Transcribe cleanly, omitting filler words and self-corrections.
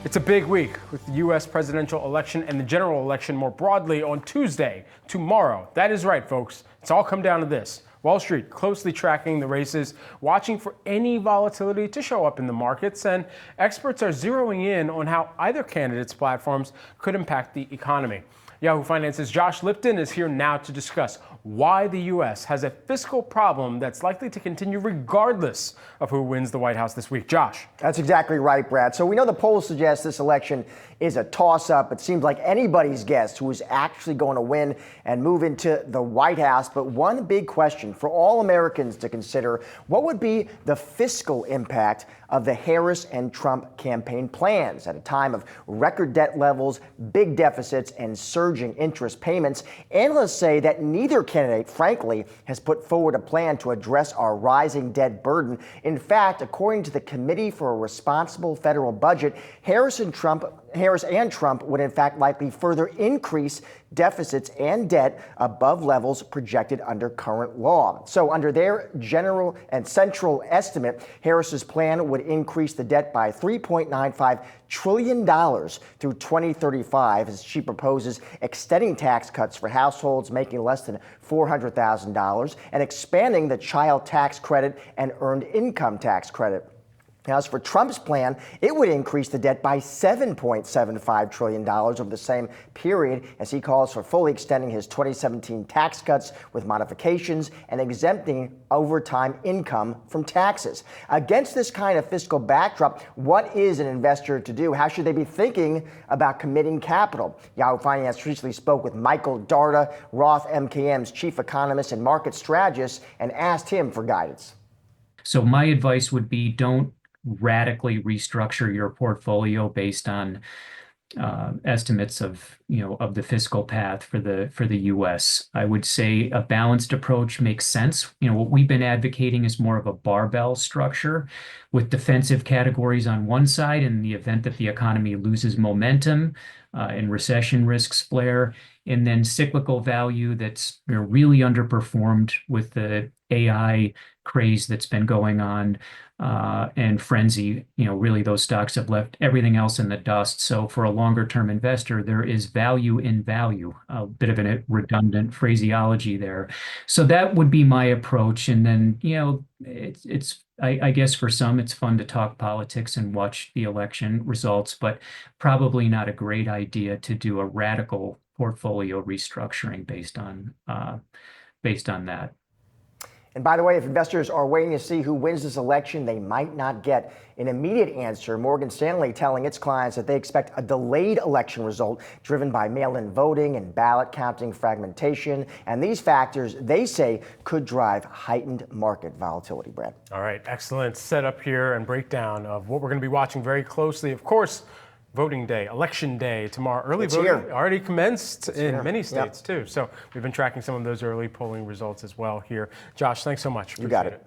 It's a big week with the U.S. presidential election and the general election more broadly on Tuesday, tomorrow. That is right, folks. It's all come down to this. Wall Street closely tracking the races, watching for any volatility to show up in the markets, and experts are zeroing in on how either candidate's platforms could impact the economy. Yahoo Finance's Josh Lipton is here now to discuss why the U.S. has a fiscal problem that's likely to continue regardless of who wins the White House this week. Josh. That's exactly right, Brad. So we know the polls suggest this election is a toss-up. It seems like anybody's guess who is actually going to win and move into the White House. But one big question for all Americans to consider, what would be the fiscal impact of the Harris and Trump campaign plans at a time of record debt levels, big deficits, and surging interest payments? Analysts say that neither candidate, frankly, has put forward a plan to address our rising debt burden. In fact, according to the Committee for a Responsible Federal Budget, Harris and Trump would in fact likely further increase deficits and debt above levels projected under current law. So under their general and central estimate, Harris's plan would increase the debt by $3.95 trillion through 2035 as she proposes extending tax cuts for households making less than $400,000 and expanding the child tax credit and earned income tax credit. Now, as for Trump's plan, it would increase the debt by $7.75 trillion over the same period as he calls for fully extending his 2017 tax cuts with modifications and exempting overtime income from taxes. Against this kind of fiscal backdrop, what is an investor to do? How should they be thinking about committing capital? Yahoo Finance recently spoke with Michael Darda, Roth MKM's chief economist and market strategist, and asked him for guidance. So my advice would be don't radically restructure your portfolio based on estimates of the fiscal path for the U.S. I would say a balanced approach makes sense. What we've been advocating is more of a barbell structure with defensive categories on one side in the event that the economy loses momentum and recession risks flare, and then cyclical value that's really underperformed with the AI craze that's been going on and frenzy. Really those stocks have left everything else in the dust. So for a longer term investor, there is value in value, a bit of a redundant phraseology there. So that would be my approach. And then, I guess for some, it's fun to talk politics and watch the election results, but probably not a great idea to do a radical portfolio restructuring based on that. And by the way, if investors are waiting to see who wins this election, they might not get an immediate answer. Morgan Stanley telling its clients that they expect a delayed election result driven by mail-in voting and ballot counting fragmentation. And these factors, they say, could drive heightened market volatility, Brad. All right, excellent setup here and breakdown of what we're going to be watching very closely. Of course, voting day, election day tomorrow. Early voting already commenced in many states too. So we've been tracking some of those early polling results as well here. Josh, thanks so much. You got it.